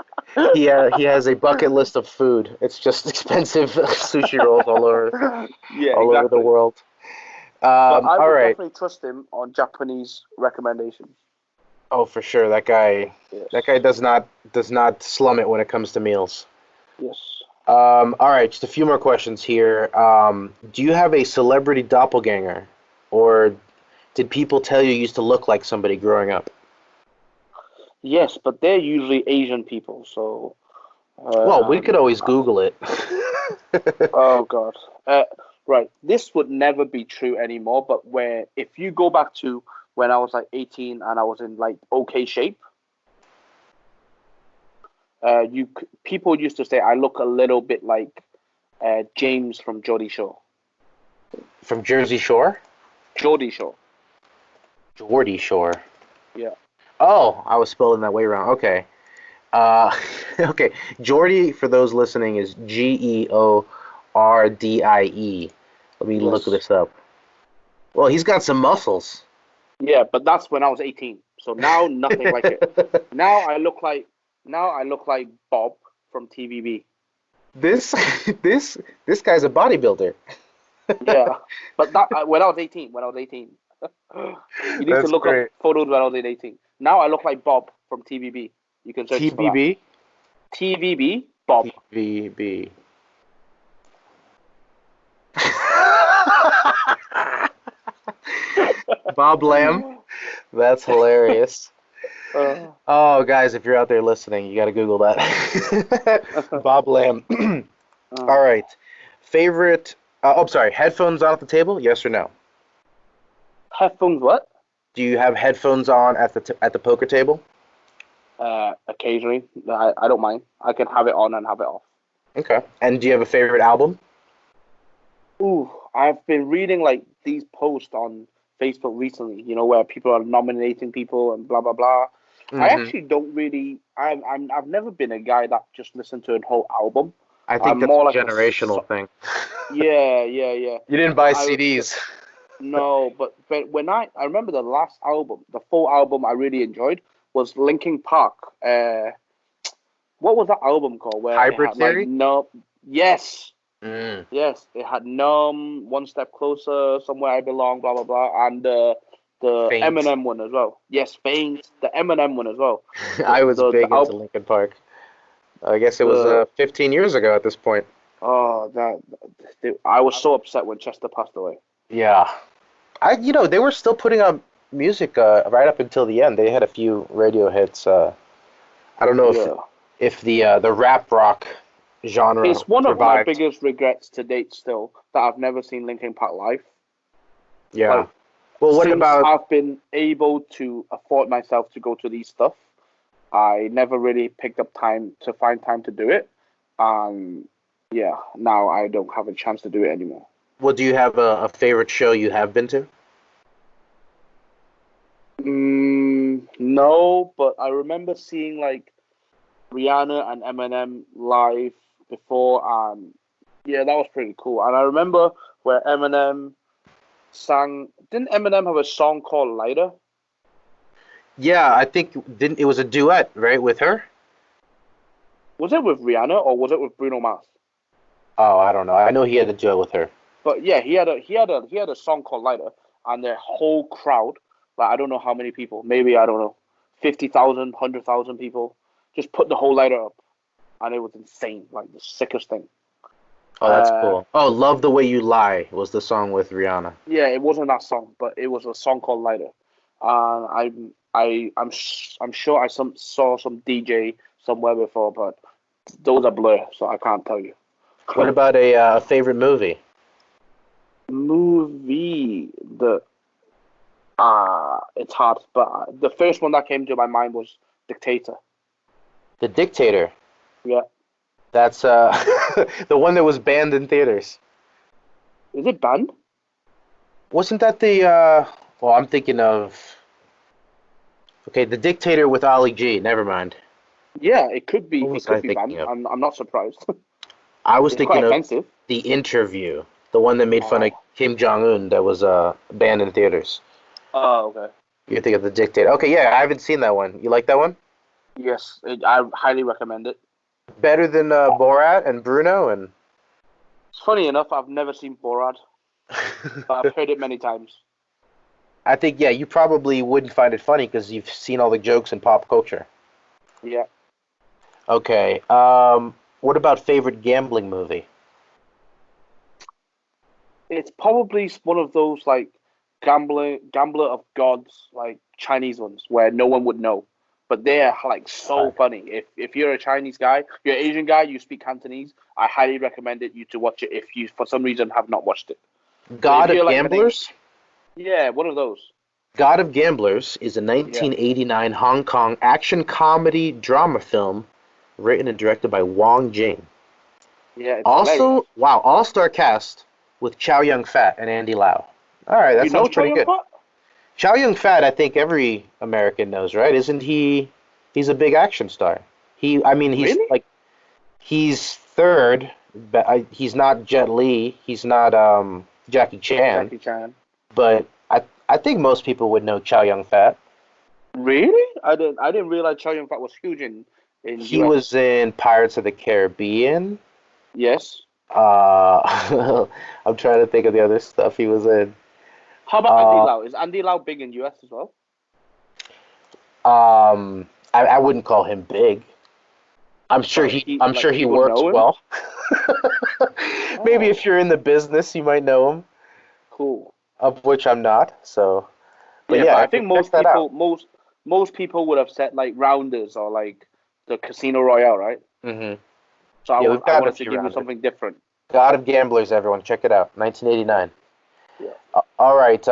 He has a bucket list of food. It's just expensive sushi rolls Yeah, all over the exactly. world. But I All would right. definitely trust him on Japanese recommendations. Oh, for sure. That guy Yes. does not slum it when it comes to meals. Yes. All right, just a few more questions here. Do you have a celebrity doppelganger, or did people tell you used to look like somebody growing up? Yes, but they're usually Asian people, so Well, we could um, always Google it. oh God. Right. This would never be true anymore, but where if you go back to when I was like 18 and I was in like okay shape, people used to say I look a little bit like James from Geordie Shore. From Jersey Shore? Geordie Shore. Geordie Shore. Yeah. Oh, I was spelling that way wrong. Okay. Uh, okay. Geordie, for those listening, is Geordie. Let me look Yes. this up. Well, he's got some muscles. Yeah, but that's when I was 18. So now nothing like it. Now I look like Bob from TVB. This this this guy's a bodybuilder. Yeah, but that when I was 18, you need to That's look up great. photos when I was 18. Now I look like Bob from TVB. You can search for that. TBB? TVB Bob. TVB. Bob Lamb. That's hilarious. Uh, Oh, guys, if you're out there listening, you got to Google that. Bob Lamb. All right. Favorite. Oh, sorry. Headphones on at the table? Yes or no? headphones, what? Do you have headphones on at the poker table? Occasionally, I don't mind. I can have it on and have it off. Okay. And do you have a favorite album? Ooh, I've been reading like these posts on Facebook recently. You know, where people are nominating people and blah blah blah. I Hmm. actually don't really. I've never been a guy that just listened to a whole album. I think I'm that's a more like generational thing. yeah. You didn't But buy I CDs. no, but when I remember the last album, the full album I really enjoyed was Linkin Park. What was that album called? Where it Hybrid had like Theory? no, yes, Mm. yes, it had Numb, One Step Closer, Somewhere I Belong, blah blah blah, and the Faint. Eminem one as well. Yes, Faint, the Eminem one as well. The I was the big into album Linkin Park. I guess it was the 15 years ago at this point. oh I was so upset when Chester passed away. Yeah. They were still putting out music right up until the end. They had a few radio hits. I don't know Yeah. if the rap rock genre It's one of my survived. biggest regrets to date still that I've never seen Linkin Park live. Yeah. Like Well, what since about I've been able to afford myself to go to these stuff, I never really picked up time to find time to do it. Yeah, now I don't have a chance to do it anymore. do you have a favorite show you have been to? No, but I remember seeing like Rihanna and Eminem live before, and yeah, that was pretty cool. And I remember where Eminem sang. Didn't Eminem have a song called Lighter? Yeah, I think didn't it was a duet, right, with her? Was it with Rihanna or was it with Bruno Mars? Oh, I don't know. I know he had a duet with her. But yeah, he had a song called Lighter, and the whole crowd, like I don't know how many people, maybe I don't know, 50,000, 100,000 people, just put the whole lighter up, and it was insane, like the sickest thing. Oh, that's Uh, cool. Oh, Love the Way You Lie was the song with Rihanna. yeah, it wasn't that song, but it was a song called Lighter. And I'm sure I saw some DJ somewhere before, but those are blur, so I can't tell you. What about a favorite movie? Movie, it's hard, but the first one that came to my mind was Dictator. The Dictator. Yeah. That's the one that was banned in theaters. Is it banned? Wasn't that the well, I'm thinking of okay, The Dictator with Ali G. Never mind. Yeah, it could be. What It was could I be thinking banned. of? I'm not surprised. I was It's quite thinking of offensive. The Interview, the one that made fun of Kim Jong-un that was banned in theaters. Oh, okay. You're thinking of The Dictator. Okay, yeah, I haven't seen that one. You like that one? Yes, I highly recommend it. Better than Borat and Bruno and. It's funny enough, I've never seen Borat, but I've heard it many times. I think yeah, you probably wouldn't find it funny because you've seen all the jokes in pop culture. Yeah. Okay. What about favorite gambling movie? It's probably one of those like gambler of gods, like Chinese ones, where no one would know, but they're like so funny. If you're a Chinese guy, you're an Asian guy, you speak Cantonese, I highly recommend you to watch it if you for some reason have not watched it. God of like Gamblers? Yeah, one of those. God of Gamblers is a 1989 Hong Kong action comedy drama film written and directed by Wong Jing. Yeah, it's Also, hilarious. wow, all-star cast with Chow Yun-fat and Andy Lau. All right, that sounds pretty good. Chow Yun-fat, I think every American knows, right? Isn't he? He's a big action star. He's Really? like he's third, but he's not Jet Li. He's not Jackie Chan. Jackie Chan. But I think most people would know Chow Yun-fat. Really? I didn't realize Chow Yun-fat was huge in He US. was in Pirates of the Caribbean. Yes. I'm trying to think of the other stuff he was in. How about Andy Lau? Is Andy Lau big in US as well? I wouldn't call him big. I'm sure he works well. Maybe if you're in the business, you might know him. Cool. Of which I'm not. So, but I think most people would have said like Rounders or like the Casino Royale, right? Mm-hmm. So I wanted to give you something different. God of Gamblers, everyone, check it out. 1989. Yeah. All right.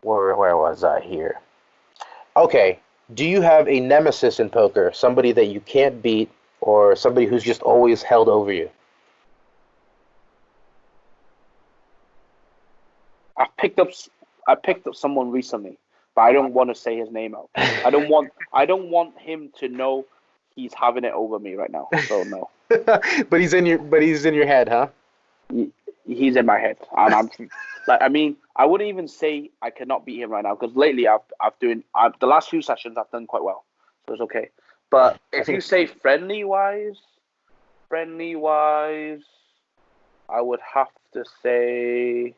Where was I here? Okay. Do you have a nemesis in poker? Somebody that you can't beat, or somebody who's just always held over you? I picked up someone recently, but I don't want to say his name out. I don't want him to know he's having it over me right now. So no. But he's in your head, huh? He's in my head, and I'm like, I mean, I wouldn't even say I cannot beat him right now because lately the last few sessions I've done quite well, so it's okay. But if you say friendly wise, I would have to say.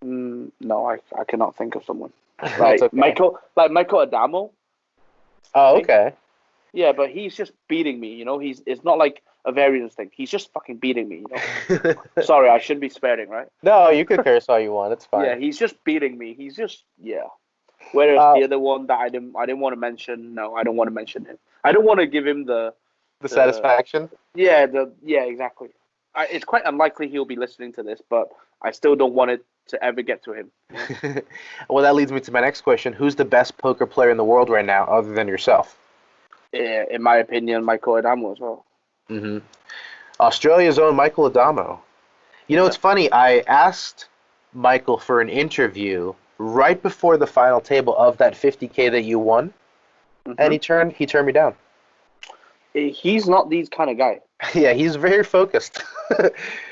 No, I cannot think of someone. Like okay. Michael Adamo. Oh, okay. Yeah, but he's just beating me, you know. It's not like a variance thing. He's just fucking beating me, you know. Sorry, I shouldn't be swearing, right? No, you can curse all you want. It's fine. Yeah, he's just beating me. He's just Whereas the other one that I didn't want to mention. No, I don't want to mention him. I don't want to give him the satisfaction. Yeah, exactly. It's quite unlikely he'll be listening to this, but I still don't want it to ever get to him. Well, that leads me to my next question. Who's the best poker player in the world right now, other than yourself? Yeah, in my opinion, Michael Adamo as well. Mm-hmm. Australia's own Michael Adamo. You know, it's funny. I asked Michael for an interview right before the final table of that 50K that you won, and he turned me down. He's not these kind of guy. Yeah, he's very focused.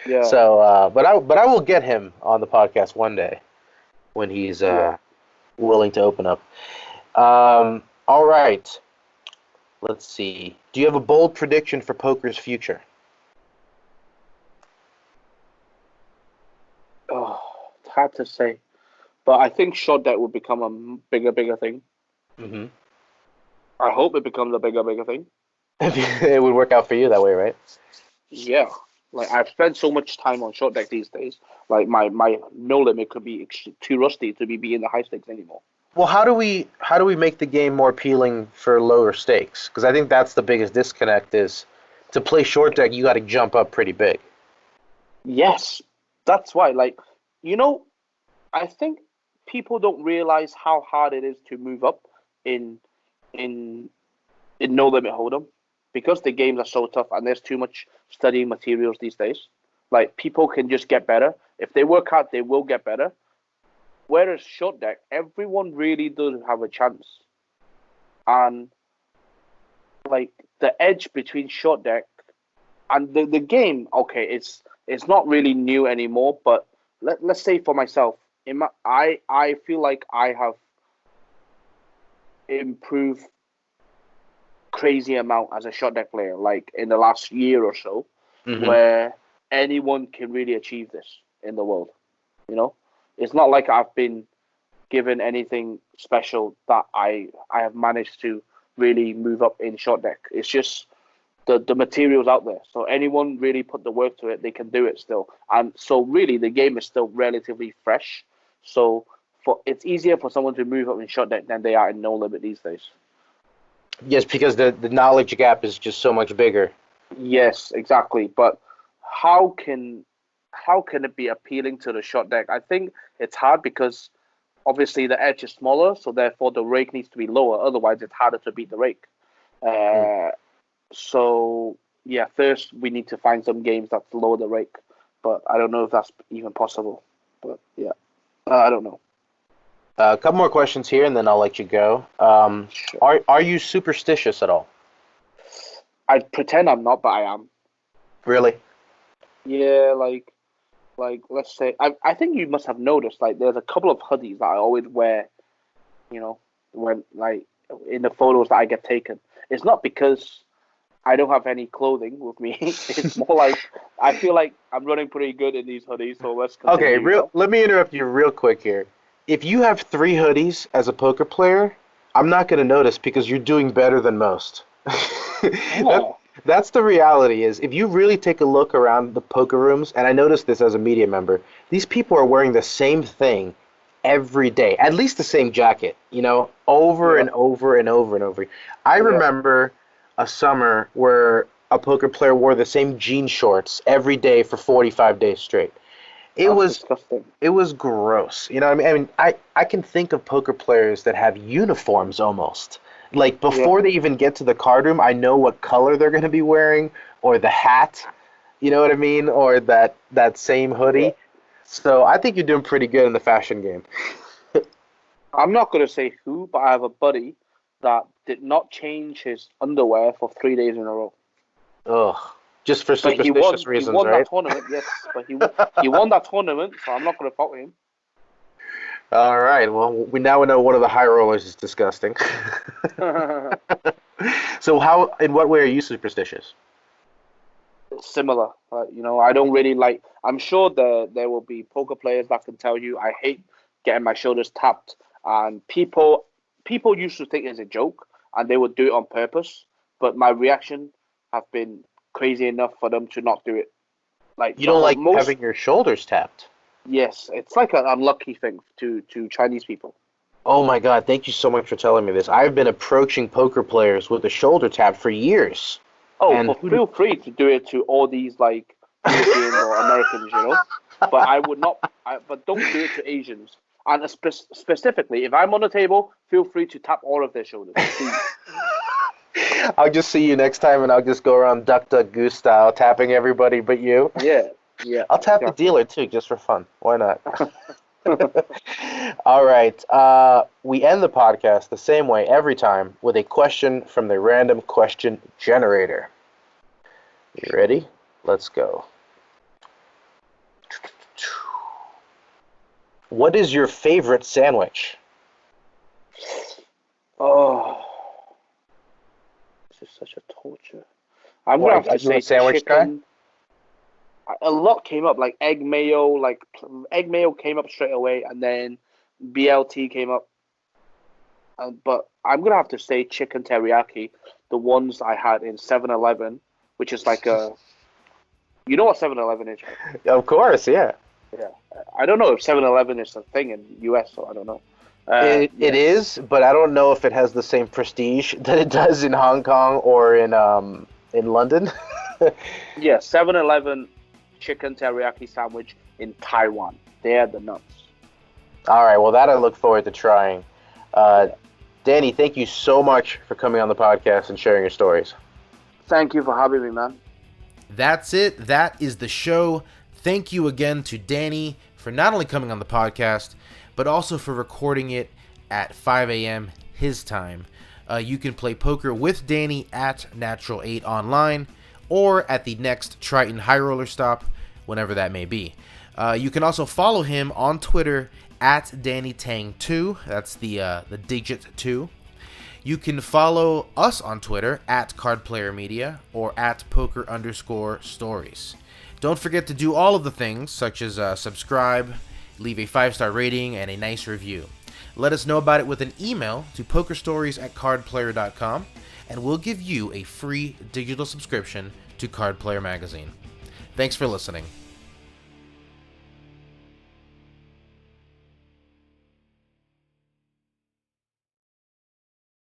Yeah. So, but I will get him on the podcast one day when he's willing to open up. All right. Let's see. Do you have a bold prediction for poker's future? Oh, it's hard to say, but I think short deck will become a bigger thing. Mm-hmm. I hope it becomes a bigger thing. It would work out for you that way, right? Yeah. Like I've spent so much time on short deck these days. Like my no limit could be too rusty to be beating the high stakes anymore. Well, how do we make the game more appealing for lower stakes? Because I think that's the biggest disconnect is to play short deck, you got to jump up pretty big. Yes, that's why. Like, you know, I think people don't realize how hard it is to move up in in no limit hold'em because the games are so tough and there's too much studying materials these days. Like, people can just get better if they work hard, they will get better. Whereas short deck, everyone really does have a chance, and like the edge between short deck and the game. Okay, it's not really new anymore, but let's say for myself, I feel like I have improved crazy amount as a short deck player, like in the last year or so, where anyone can really achieve this in the world. You know, it's not like I've been given anything special that I have managed to really move up in short deck. It's just the materials out there. So anyone really put the work to it, they can do it still. And so really the game is still relatively fresh. So it's easier for someone to move up in short deck than they are in no limit these days. Yes, because the knowledge gap is just so much bigger. Yes, exactly. But how can it be appealing to the short deck? I think it's hard because obviously the edge is smaller, so therefore the rake needs to be lower. Otherwise, it's harder to beat the rake. So yeah, first we need to find some games that lower the rake, but I don't know if that's even possible. But yeah, I don't know. A couple more questions here, and then I'll let you go. Sure. Are you superstitious at all? I pretend I'm not, but I am. Really? Yeah, like let's say I think you must have noticed like there's a couple of hoodies that I always wear, you know, when like in the photos that I get taken. It's not because I don't have any clothing with me. It's more like I feel like I'm running pretty good in these hoodies, so let's continue. Okay, You know? let me interrupt you real quick here. If you have 3 hoodies as a poker player, I'm not going to notice because you're doing better than most. Oh. That's the reality is if you really take a look around the poker rooms, and I noticed this as a media member, these people are wearing the same thing every day, at least the same jacket, over Yeah. and over and over and over. I Yeah. remember a summer where a poker player wore the same jean shorts every day for 45 days straight. It That's was disgusting. it was gross. You know what I mean? I can think of poker players that have uniforms almost. Like Yeah. before they even get to the card room, I know what color they're going to be wearing or the hat, you know what I mean? Or that same Yeah. hoodie. So I think you're doing pretty good in the fashion game. I'm not gonna say who, but I have a buddy that did not change his underwear for 3 days in a row. Ugh. Just for But he superstitious won. He reasons, won that right? tournament. Yes, but he won that tournament, so I'm not gonna fault him. All right. Well, we now know one of the high rollers is disgusting. So in what way are you superstitious? Similar. I don't really like. I'm sure there will be poker players that can tell you I hate getting my shoulders tapped, and people used to think it's a joke, and they would do it on purpose. But my reaction have been crazy enough for them to not do it. Like You the don't whole like most. having your shoulders tapped. Yes, it's like an unlucky thing to Chinese people. Oh my God, thank you so much for telling me this. I've been approaching poker players with a shoulder tap for years. Oh, And but feel free to do it to all these like Europeans or Americans. But I would not. But don't do it to Asians. And specifically, if I'm on the table, feel free to tap all of their shoulders, please. I'll just see you next time and I'll just go around duck, duck, goose style, tapping everybody but you. Yeah, yeah, I'll tap the exactly. dealer too, just for fun. Why not? All right. We end the podcast the same way every time with a question from the random question generator. You ready? Let's go. What is your favorite sandwich? Oh, this is such a torture. I'm Why, gonna have are to you a say sandwich guy? chicken. A lot came up, like egg mayo. Like egg mayo came up straight away, and then BLT came up. But I'm gonna have to say chicken teriyaki, the ones I had in 7-Eleven, which is like a, you know what 7-Eleven is, right? Of course, yeah. Yeah. I don't know if 7-Eleven is a thing in US, so I don't know. It is, but I don't know if it has the same prestige that it does in Hong Kong or in London. Yeah, 7-Eleven chicken teriyaki sandwich in Taiwan. They're the nuts. All right, well, that I look forward to trying. Danny, thank you so much for coming on the podcast and sharing your stories. Thank you for having me, man. That's it. That is the show. Thank you again to Danny for not only coming on the podcast, but also for recording it at 5 a.m. his time. You can play poker with Danny at Natural 8 online or at the next Triton High Roller stop, whenever that may be. You can also follow him on Twitter at DannyTang2. That's the digit 2. You can follow us on Twitter at CardPlayerMedia or at Poker_Stories. Don't forget to do all of the things, such as subscribe, leave a 5-star rating, and a nice review. Let us know about it with an email to pokerstories@cardplayer.com, and we'll give you a free digital subscription to Card Player Magazine. Thanks for listening.